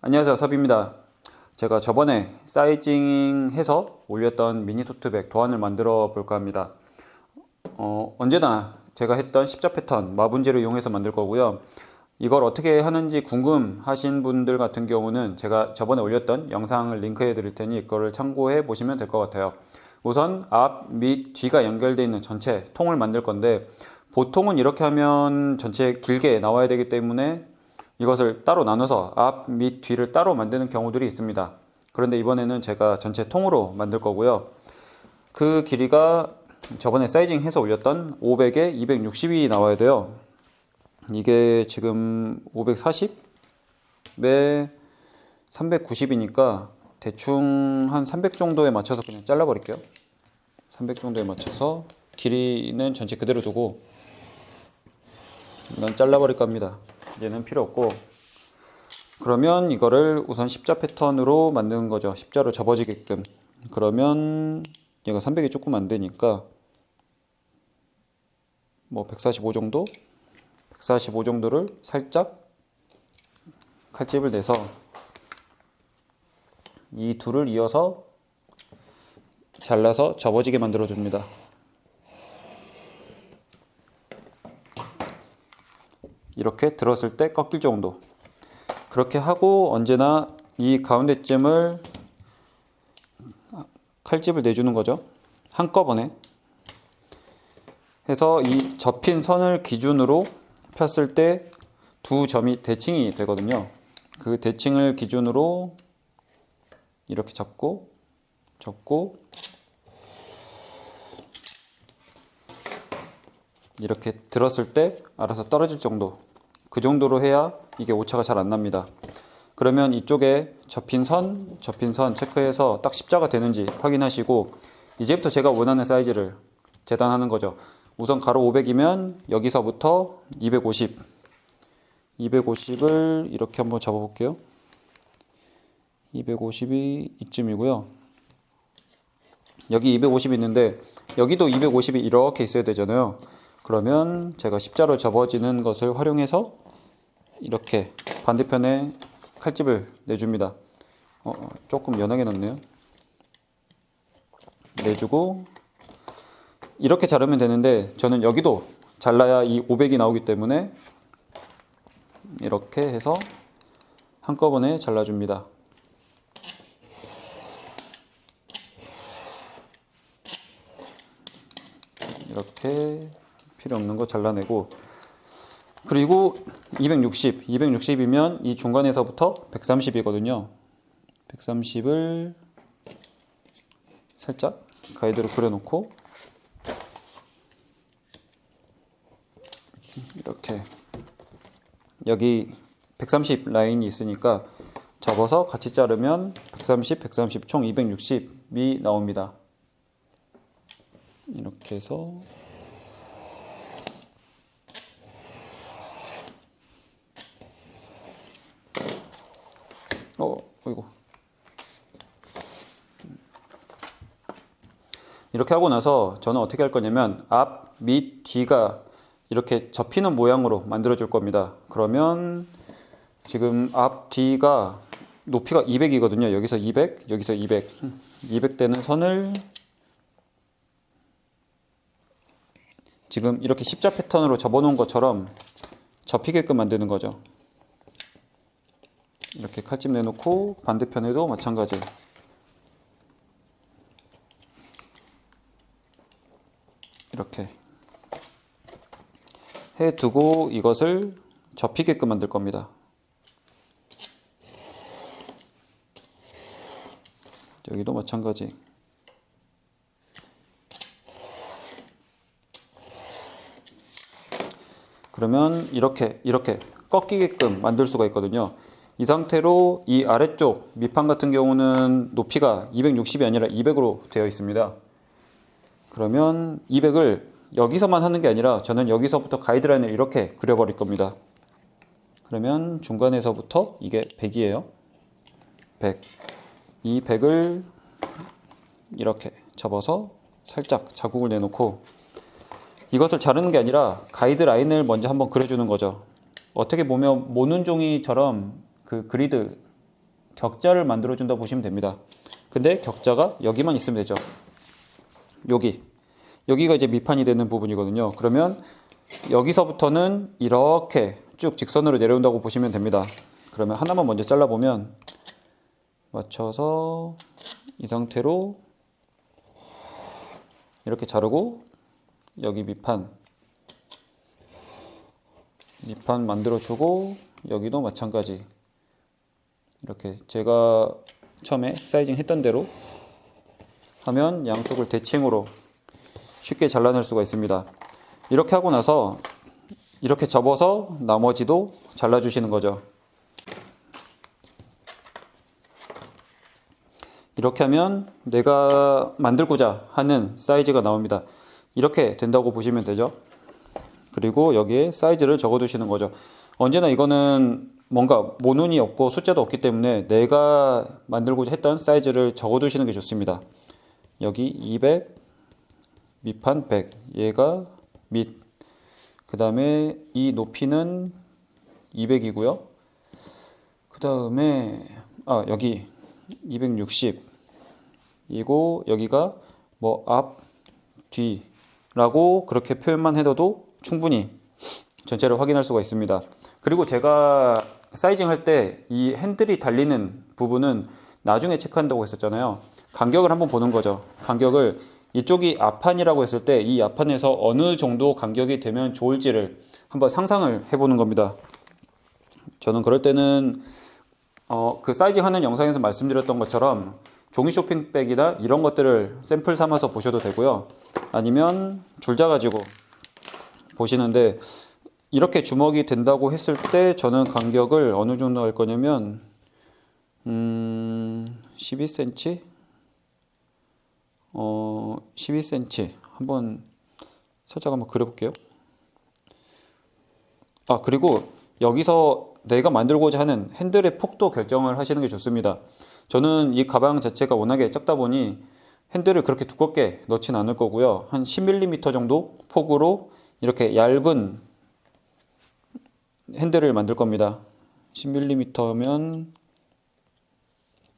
안녕하세요, 섭입니다. 제가 저번에 사이징해서 올렸던 미니 토트백 도안을 만들어 볼까 합니다. 언제나 제가 했던 십자 패턴 마분재를 이용해서 만들 거고요. 이걸 어떻게 하는지 궁금하신 분들 같은 경우는 제가 저번에 올렸던 영상을 링크해 드릴 테니 이거를 참고해 보시면 될 것 같아요. 우선 앞, 밑, 뒤가 연결되어 있는 전체 통을 만들 건데, 보통은 이렇게 하면 전체 길게 나와야 되기 때문에 이것을 따로 나눠서 앞, 밑, 뒤를 따로 만드는 경우들이 있습니다. 그런데 이번에는 제가 전체 통으로 만들 거고요. 그 길이가 저번에 사이징 해서 올렸던 500에 260이 나와야 돼요. 이게 지금 540에 390이니까 대충 한 300 정도에 맞춰서 그냥 잘라 버릴게요. 300 정도에 맞춰서 길이는 전체 그대로 두고 이건 잘라 버릴 겁니다. 얘는 필요 없고, 그러면 이거를 우선 십자 패턴으로 만드는 거죠. 십자로 접어지게끔. 그러면 얘가 300이 조금 안 되니까 뭐 145 정도? 145 정도를 살짝 칼집을 내서 이 둘을 이어서 잘라서 접어지게 만들어 줍니다. 이렇게 들었을 때 꺾일 정도. 그렇게 하고 언제나 이 가운데쯤을 칼집을 내주는 거죠. 한꺼번에 해서 이 접힌 선을 기준으로 폈을 때 두 점이 대칭이 되거든요. 그 대칭을 기준으로 이렇게 접고 이렇게 들었을 때 알아서 떨어질 정도, 그 정도로 해야 이게 오차가 잘 안 납니다. 그러면 이쪽에 접힌 선 체크해서 딱 십자가 되는지 확인하시고, 이제부터 제가 원하는 사이즈를 재단하는 거죠. 우선 가로 500이면 여기서부터 250을 이렇게 한번 잡아 볼게요. 250이 이쯤이고요. 여기 250이 있는데 여기도 250이 이렇게 있어야 되잖아요. 그러면 제가 십자로 접어지는 것을 활용해서 이렇게 반대편에 칼집을 내줍니다. 조금 연하게 넣네요. 내주고 이렇게 자르면 되는데, 저는 여기도 잘라야 이 500이 나오기 때문에 이렇게 해서 한꺼번에 잘라줍니다. 이렇게 필요 없는 거 잘라내고, 그리고 260이면 이 중간에서부터 130이거든요. 130을 살짝 가이드로 그려놓고 이렇게 여기 130 라인이 있으니까 접어서 같이 자르면 130 총 260이 나옵니다. 이렇게 해서 어이구. 이렇게 하고 나서 저는 어떻게 할 거냐면 앞, 밑, 뒤가 이렇게 접히는 모양으로 만들어 줄 겁니다. 그러면 지금 앞, 뒤가 높이가 200이거든요. 여기서 200, 여기서 200. 200 되는 선을 지금 이렇게 십자 패턴으로 접어 놓은 것처럼 접히게끔 만드는 거죠. 이렇게 칼집 내놓고 반대편에도 마찬가지. 이렇게 해두고 이것을 접히게끔 만들 겁니다. 여기도 마찬가지. 그러면 이렇게 꺾이게끔 만들 수가 있거든요. 이 상태로 이 아래쪽 밑판 같은 경우는 높이가 260이 아니라 200으로 되어 있습니다. 그러면 200을 여기서만 하는 게 아니라 저는 여기서부터 가이드라인을 이렇게 그려버릴 겁니다. 그러면 중간에서부터 이게 100이에요. 100. 이 100을 이렇게 접어서 살짝 자국을 내놓고, 이것을 자르는 게 아니라 가이드라인을 먼저 한번 그려주는 거죠. 어떻게 보면 모눈종이처럼 그 그리드 격자를 만들어 준다 보시면 됩니다. 근데 격자가 여기만 있으면 되죠. 여기가 이제 밑판이 되는 부분이거든요. 그러면 여기서부터는 이렇게 쭉 직선으로 내려온다고 보시면 됩니다. 그러면 하나만 먼저 잘라보면 맞춰서 이 상태로 이렇게 자르고 여기 밑판 만들어주고 여기도 마찬가지 이렇게 제가 처음에 사이징 했던 대로 하면 양쪽을 대칭으로 쉽게 잘라낼 수가 있습니다. 이렇게 하고 나서 이렇게 접어서 나머지도 잘라주시는 거죠. 이렇게 하면 내가 만들고자 하는 사이즈가 나옵니다. 이렇게 된다고 보시면 되죠. 그리고 여기에 사이즈를 적어두시는 거죠. 언제나 이거는 뭔가 모눈이 없고 숫자도 없기 때문에 내가 만들고자 했던 사이즈를 적어두시는 게 좋습니다. 여기 200, 밑판 100, 얘가 밑, 그 다음에 이 높이는 200이고요. 그 다음에 여기 260 이고 여기가 뭐 앞, 뒤라고 그렇게 표현만 해둬도 충분히 전체를 확인할 수가 있습니다. 그리고 제가 사이징 할 때 이 핸들이 달리는 부분은 나중에 체크한다고 했었잖아요. 간격을 한번 보는 거죠. 간격을 이쪽이 앞판이라고 했을 때 이 앞판에서 어느 정도 간격이 되면 좋을지를 한번 상상을 해보는 겁니다. 저는 그럴 때는 그 사이징 하는 영상에서 말씀드렸던 것처럼 종이 쇼핑백이나 이런 것들을 샘플 삼아서 보셔도 되고요. 아니면 줄자 가지고 보시는데 이렇게 주먹이 된다고 했을 때 저는 간격을 어느 정도 할 거냐면 12cm 12cm 한번 살짝 한번 그려볼게요. 그리고 여기서 내가 만들고자 하는 핸들의 폭도 결정을 하시는 게 좋습니다. 저는 이 가방 자체가 워낙에 작다 보니 핸들을 그렇게 두껍게 넣진 않을 거고요. 한 10mm 정도 폭으로 이렇게 얇은 핸들을 만들 겁니다. 10mm면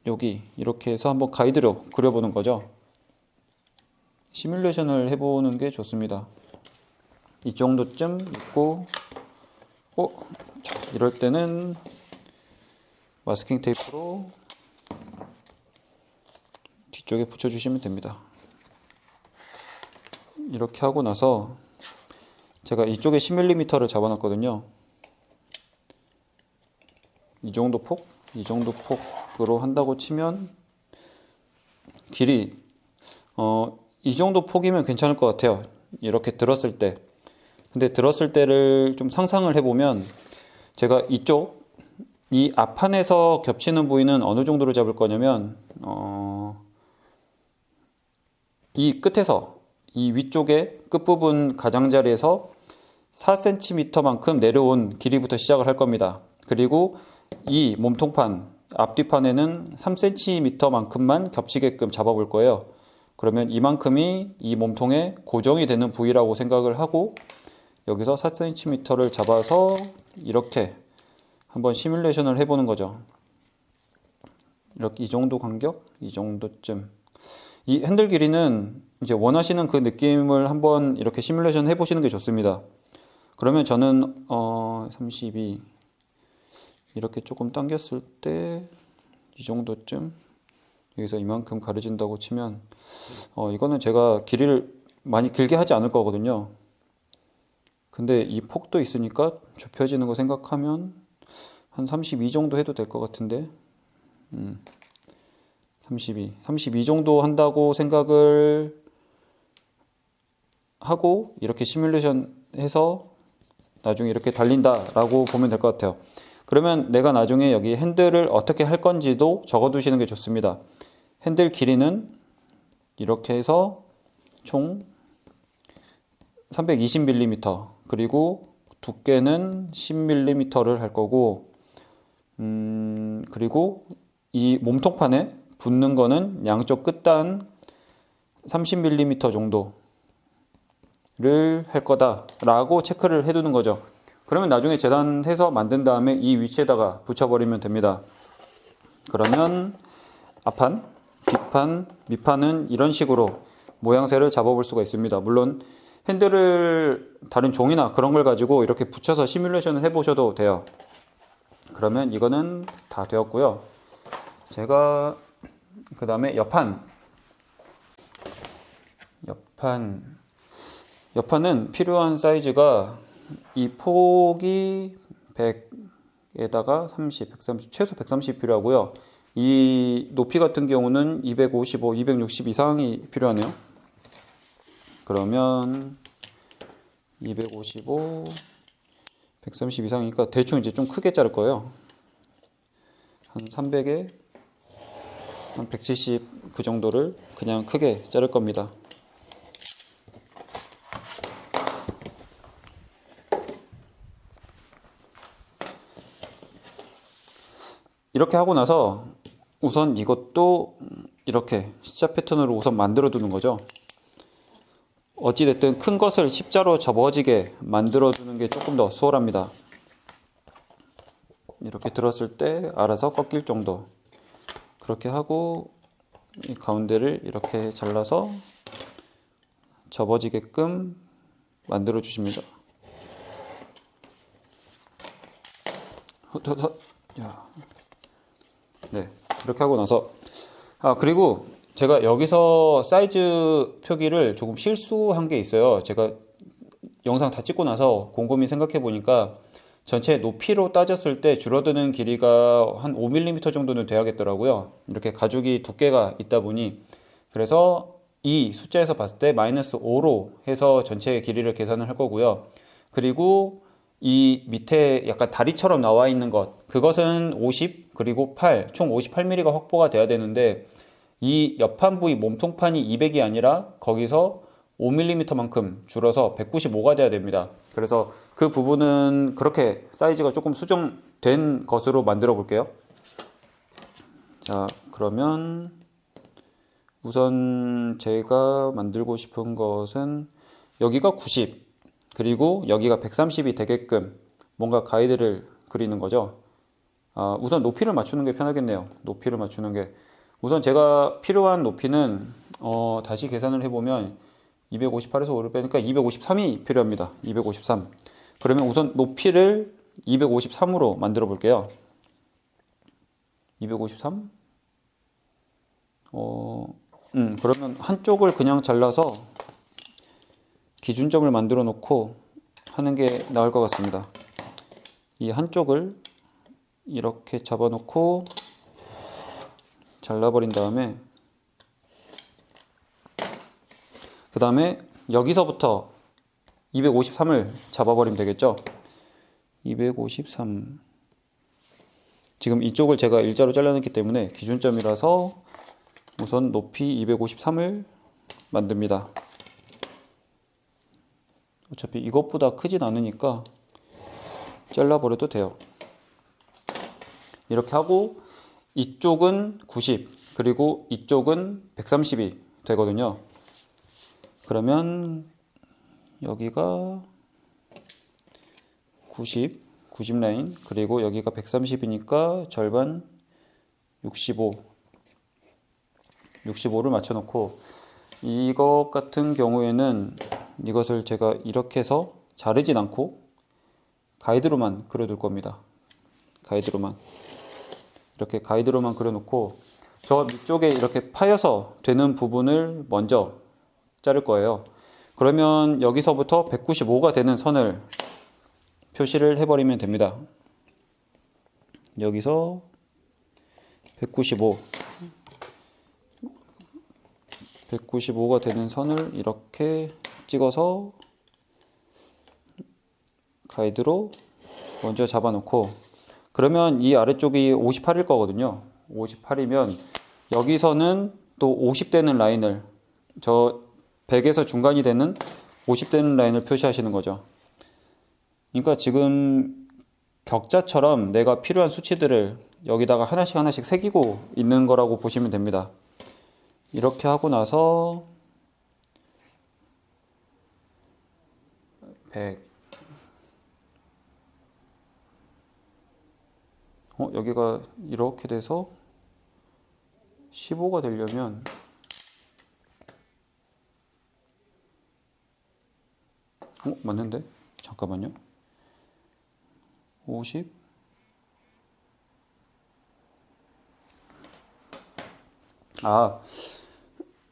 여기 이렇게 해서 한번 가이드로 그려보는 거죠. 시뮬레이션을 해보는 게 좋습니다. 이 정도쯤 있고 자, 이럴 때는 마스킹 테이프로 뒤쪽에 붙여주시면 됩니다. 이렇게 하고 나서 제가 이쪽에 10mm를 잡아놨거든요. 이 정도 폭으로 한다고 치면 길이 이 정도 폭이면 괜찮을 것 같아요. 이렇게 들었을 때. 근데 들었을 때를 좀 상상을 해보면 제가 이 앞판에서 겹치는 부위는 어느 정도로 잡을 거냐면 이 끝에서 이 위쪽에 끝부분 가장자리에서 4cm만큼 내려온 길이부터 시작을 할 겁니다. 그리고 이 몸통판 앞뒤판에는 3cm만큼만 겹치게끔 잡아볼 거예요. 그러면 이만큼이 이 몸통에 고정이 되는 부위라고 생각을 하고 여기서 4cm를 잡아서 이렇게 한번 시뮬레이션을 해보는 거죠. 이렇게 이 정도 간격, 이 정도쯤. 이 핸들 길이는 이제 원하시는 그 느낌을 한번 이렇게 시뮬레이션 해보시는 게 좋습니다. 그러면 저는 32 이렇게 조금 당겼을 때 이 정도쯤 여기서 이만큼 가려진다고 치면 이거는 제가 길이를 많이 길게 하지 않을 거거든요. 근데 이 폭도 있으니까 좁혀지는 거 생각하면 한 32 정도 해도 될 것 같은데 32 정도 한다고 생각을 하고 이렇게 시뮬레이션 해서 나중에 이렇게 달린다라고 보면 될 것 같아요. 그러면 내가 나중에 여기 핸들을 어떻게 할 건지도 적어 두시는 게 좋습니다. 핸들 길이는 이렇게 해서 총 320mm 그리고 두께는 10mm를 할 거고 그리고 이 몸통판에 붙는 거는 양쪽 끝단 30mm 정도를 할 거다라고 체크를 해두는 거죠. 그러면 나중에 재단해서 만든 다음에 이 위치에다가 붙여버리면 됩니다. 그러면 앞판, 뒷판, 밑판은 이런 식으로 모양새를 잡아볼 수가 있습니다. 물론 핸들을 다른 종이나 그런 걸 가지고 이렇게 붙여서 시뮬레이션을 해보셔도 돼요. 그러면 이거는 다 되었고요. 제가 그 다음에 옆판은 필요한 사이즈가 이 폭이 100에다가 30, 130, 최소 130 필요하고요. 이 높이 같은 경우는 255, 260 이상이 필요하네요. 그러면 255, 130 이상이니까 대충 이제 좀 크게 자를 거예요. 한 300에 한 170 그 정도를 그냥 크게 자를 겁니다. 이렇게 하고 나서 우선 이것도 이렇게 십자 패턴으로 우선 만들어 두는 거죠. 어찌됐든 큰 것을 십자로 접어지게 만들어 두는 게 조금 더 수월합니다. 이렇게 들었을 때 알아서 꺾일 정도. 그렇게 하고 이 가운데를 이렇게 잘라서 접어지게끔 만들어 주십니다. 네, 이렇게 하고 나서 그리고 제가 여기서 사이즈 표기를 조금 실수한 게 있어요. 제가 영상 다 찍고 나서 곰곰이 생각해 보니까 전체 높이로 따졌을 때 줄어드는 길이가 한 5mm 정도는 돼야겠더라고요. 이렇게 가죽이 두께가 있다 보니. 그래서 이 숫자에서 봤을 때 -5로 해서 전체 길이를 계산을 할 거고요. 그리고 이 밑에 약간 다리처럼 나와 있는 그것은 50 그리고 8, 총 58mm가 확보가 돼야 되는데 이 옆판 부위 몸통판이 200이 아니라 거기서 5mm만큼 줄어서 195가 돼야 됩니다. 그래서 그 부분은 그렇게 사이즈가 조금 수정된 것으로 만들어 볼게요. 자, 그러면 우선 제가 만들고 싶은 것은 여기가 90 그리고 여기가 130이 되게끔 뭔가 가이드를 그리는 거죠. 우선 높이를 맞추는 게 편하겠네요. 높이를 맞추는 게 우선 제가 필요한 높이는 다시 계산을 해보면 258에서 5를 빼니까 253이 필요합니다. 253. 그러면 우선 높이를 253으로 만들어 볼게요. 253? 그러면 한쪽을 그냥 잘라서 기준점을 만들어 놓고 하는 게 나을 것 같습니다. 이 한쪽을 이렇게 잡아 놓고 잘라버린 다음에 그 다음에 여기서부터 253을 잡아버리면 되겠죠. 253 지금 이쪽을 제가 일자로 잘라냈기 때문에 기준점이라서 우선 높이 253을 만듭니다. 어차피 이것보다 크진 않으니까 잘라버려도 돼요. 이렇게 하고 이쪽은 90 그리고 이쪽은 130이 되거든요. 그러면 여기가 90 라인 그리고 여기가 130이니까 절반 65를 맞춰놓고 이것 같은 경우에는 이것을 제가 이렇게 해서 자르진 않고 가이드로만 그려둘 겁니다. 가이드로만 이렇게 가이드로만 그려놓고 저 밑쪽에 이렇게 파여서 되는 부분을 먼저 자를 거예요. 그러면 여기서부터 195가 되는 선을 표시를 해버리면 됩니다. 여기서 195가 되는 선을 이렇게 찍어서 가이드로 먼저 잡아놓고 그러면 이 아래쪽이 58일 거거든요. 58이면 여기서는 또 50 되는 라인을 저 100에서 중간이 되는 50 되는 라인을 표시하시는 거죠. 그러니까 지금 격자처럼 내가 필요한 수치들을 여기다가 하나씩 새기고 있는 거라고 보시면 됩니다. 이렇게 하고 나서 100 여기가 이렇게 돼서 15가 되려면 맞는데? 잠깐만요. 50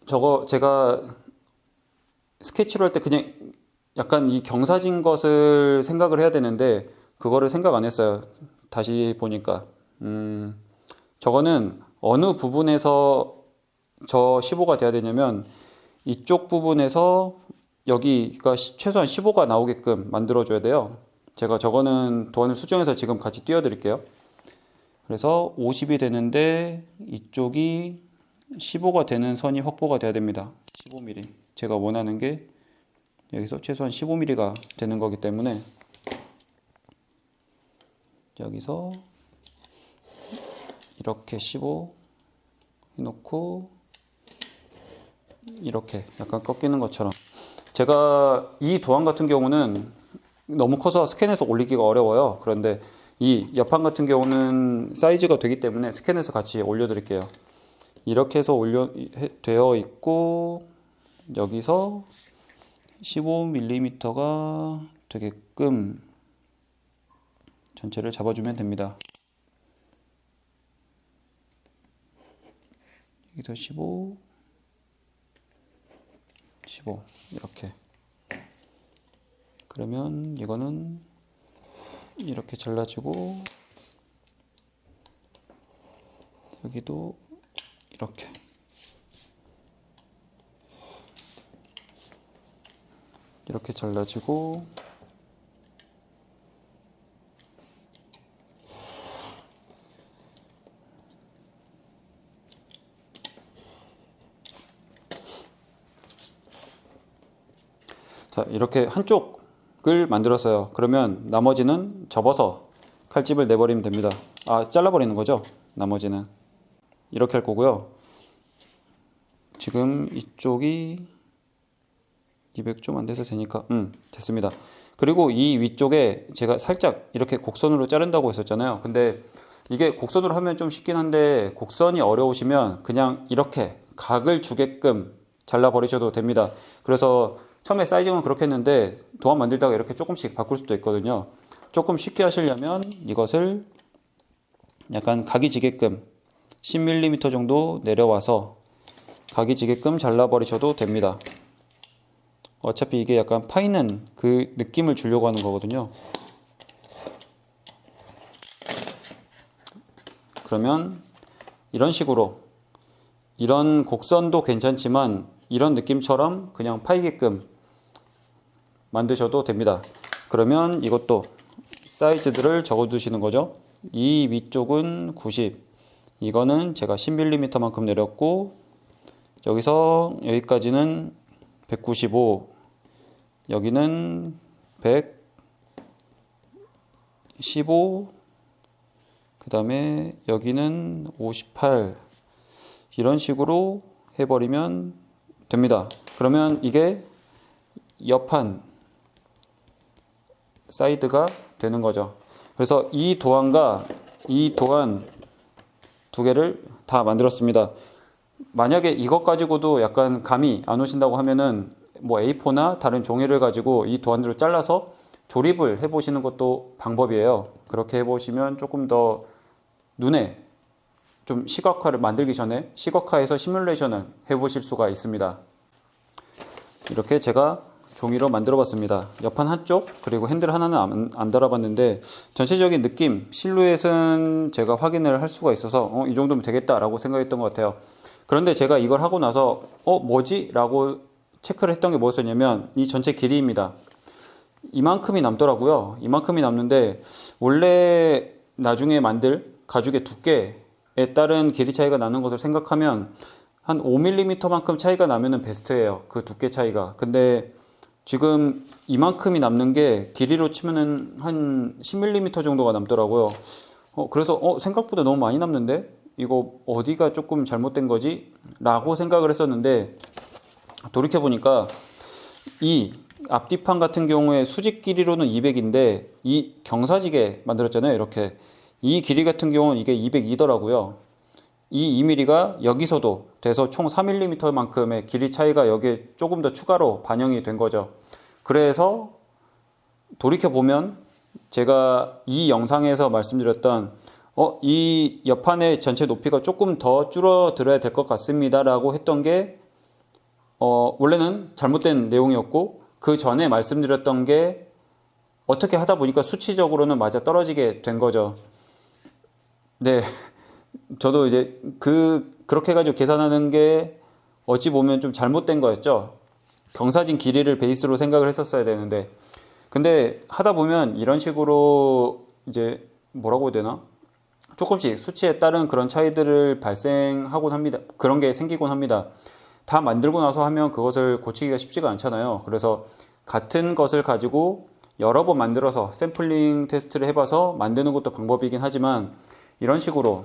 저거 제가 스케치로 할 때 그냥 약간 이 경사진 것을 생각을 해야 되는데 그거를 생각 안 했어요. 다시 보니까 저거는 어느 부분에서 저 15가 돼야 되냐면 이쪽 부분에서 여기가 최소한 15가 나오게끔 만들어 줘야 돼요. 제가 저거는 도안을 수정해서 지금 같이 띄워 드릴게요. 그래서 50이 되는데 이쪽이 15가 되는 선이 확보가 돼야 됩니다. 15mm. 제가 원하는 게 여기서 최소한 15mm가 되는 거기 때문에 여기서 이렇게 15 해놓고 이렇게 약간 꺾이는 것처럼. 제가 이 도안 같은 경우는 너무 커서 스캔해서 올리기가 어려워요. 그런데 이 옆판 같은 경우는 사이즈가 되기 때문에 스캔해서 같이 올려드릴게요. 이렇게 해서 되어 있고 여기서 15mm가 되게끔 전체를 잡아주면 됩니다. 여기서 15 이렇게. 그러면 이거는 이렇게 잘라지고 여기도 이렇게 잘라지고 자, 이렇게 한쪽을 만들었어요. 그러면 나머지는 접어서 칼집을 내버리면 됩니다. 잘라버리는 거죠. 나머지는 이렇게 할 거고요. 지금 이쪽이 200 좀 안 돼서 되니까 됐습니다. 그리고 이 위쪽에 제가 살짝 이렇게 곡선으로 자른다고 했었잖아요. 근데 이게 곡선으로 하면 좀 쉽긴 한데 곡선이 어려우시면 그냥 이렇게 각을 주게끔 잘라버리셔도 됩니다. 그래서 처음에 사이징은 그렇게 했는데 도안 만들다가 이렇게 조금씩 바꿀 수도 있거든요. 조금 쉽게 하시려면 이것을 약간 각이 지게끔 10mm 정도 내려와서 각이 지게끔 잘라버리셔도 됩니다. 어차피 이게 약간 파이는 그 느낌을 주려고 하는 거거든요. 그러면 이런 식으로 이런 곡선도 괜찮지만 이런 느낌처럼 그냥 파이게끔 만드셔도 됩니다. 그러면 이것도 사이즈들을 적어 두시는 거죠. 이 위쪽은 90, 이거는 제가 10mm만큼 내렸고 여기서 여기까지는 195, 여기는 115, 그 다음에 여기는 58, 이런 식으로 해버리면 됩니다. 그러면 이게 옆판 사이드가 되는 거죠. 그래서 이 도안과 이 도안 두 개를 다 만들었습니다. 만약에 이것 가지고도 약간 감이 안 오신다고 하면은 뭐 A4나 다른 종이를 가지고 이 도안들을 잘라서 조립을 해보시는 것도 방법이에요. 그렇게 해보시면 조금 더 눈에 좀 시각화를 만들기 전에 시각화해서 시뮬레이션을 해보실 수가 있습니다. 이렇게 제가 종이로 만들어 봤습니다. 옆판 한쪽 그리고 핸들 하나는 안 달아봤는데 전체적인 느낌, 실루엣은 제가 확인을 할 수가 있어서 이 정도면 되겠다 라고 생각했던 것 같아요. 그런데 제가 이걸 하고 나서 뭐지? 라고 체크를 했던 게 뭐였냐면 이 전체 길이입니다. 이만큼이 남더라고요. 이만큼이 남는데 원래 나중에 만들 가죽의 두께에 따른 길이 차이가 나는 것을 생각하면 한 5mm만큼 차이가 나면은 베스트예요. 그 두께 차이가. 근데 지금 이만큼이 남는 게 길이로 치면은 한 10mm 정도가 남더라고요. 그래서 생각보다 너무 많이 남는데 이거 어디가 조금 잘못된 거지? 라고 생각을 했었는데 돌이켜보니까 이 앞뒤판 같은 경우에 수직 길이로는 200인데 이 경사지게 만들었잖아요. 이렇게 이 길이 같은 경우는 이게 202더라고요. 이 2mm가 여기서도 돼서 총 4mm만큼의 길이 차이가 여기에 조금 더 추가로 반영이 된 거죠. 그래서 돌이켜보면 제가 이 영상에서 말씀드렸던 이 옆판의 전체 높이가 조금 더 줄어들어야 될 것 같습니다 라고 했던 게 원래는 잘못된 내용이었고, 그 전에 말씀드렸던 게 어떻게 하다 보니까 수치적으로는 맞아 떨어지게 된 거죠. 네. 저도 이제 그렇게 해가지고 계산하는 게 어찌 보면 좀 잘못된 거였죠. 경사진 길이를 베이스로 생각을 했었어야 되는데, 근데 하다 보면 이런 식으로 이제 뭐라고 해야 되나? 조금씩 수치에 따른 그런 차이들을 발생하곤 합니다. 그런 게 생기곤 합니다. 다 만들고 나서 하면 그것을 고치기가 쉽지가 않잖아요. 그래서 같은 것을 가지고 여러 번 만들어서 샘플링 테스트를 해봐서 만드는 것도 방법이긴 하지만, 이런 식으로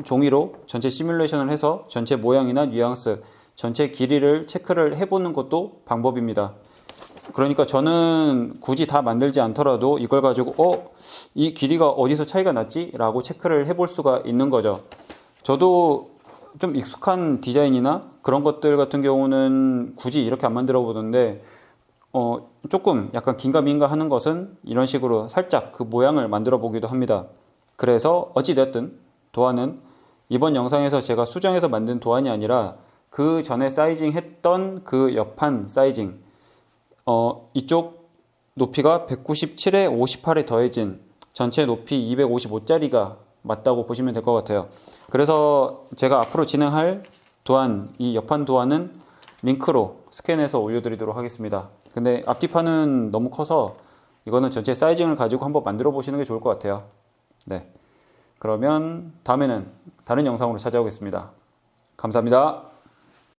종이로 전체 시뮬레이션을 해서 전체 모양이나 뉘앙스, 전체 길이를 체크를 해보는 것도 방법입니다. 그러니까 저는 굳이 다 만들지 않더라도 이걸 가지고 이 길이가 어디서 차이가 났지? 라고 체크를 해볼 수가 있는 거죠. 저도 좀 익숙한 디자인이나 그런 것들 같은 경우는 굳이 이렇게 안 만들어 보던데, 조금 약간 긴가민가 하는 것은 이런 식으로 살짝 그 모양을 만들어 보기도 합니다. 그래서 어찌됐든 도안은 이번 영상에서 제가 수정해서 만든 도안이 아니라 그 전에 사이징 했던 그 옆판 사이징, 이쪽 높이가 197에 58에 더해진 전체 높이 255짜리가 맞다고 보시면 될 것 같아요. 그래서 제가 앞으로 진행할 도안, 이 옆판 도안은 링크로 스캔해서 올려드리도록 하겠습니다. 근데 앞뒤판은 너무 커서 이거는 전체 사이징을 가지고 한번 만들어 보시는 게 좋을 것 같아요. 네. 그러면 다음에는 다른 영상으로 찾아오겠습니다. 감사합니다.